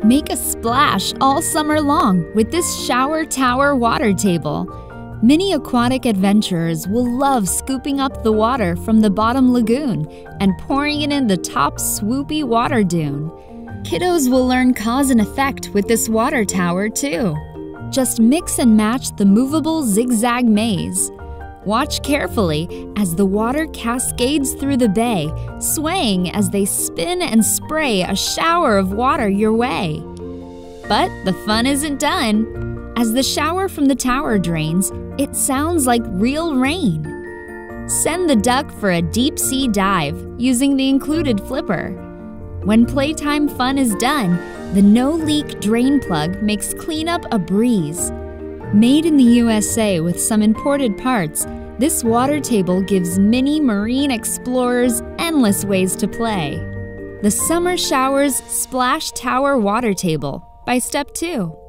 Make a splash all summer long with this shower tower water table. Many aquatic adventurers will love scooping up the water from the bottom lagoon and pouring it in the top swoopy water dune. Kiddos will learn cause and effect with this water tower too. Just mix and match the movable zigzag maze. Watch carefully as the water cascades through the bay, swaying as they spin and spray a shower of water your way. But the fun isn't done. As the shower from the tower drains, it sounds like real rain. Send the duck for a deep-sea dive using the included flipper. When playtime fun is done, the no-leak drain plug makes cleanup a breeze. Made in the USA with some imported parts, this water table gives mini marine explorers endless ways to play. The Summer Showers Splash Tower Water Table by Step2.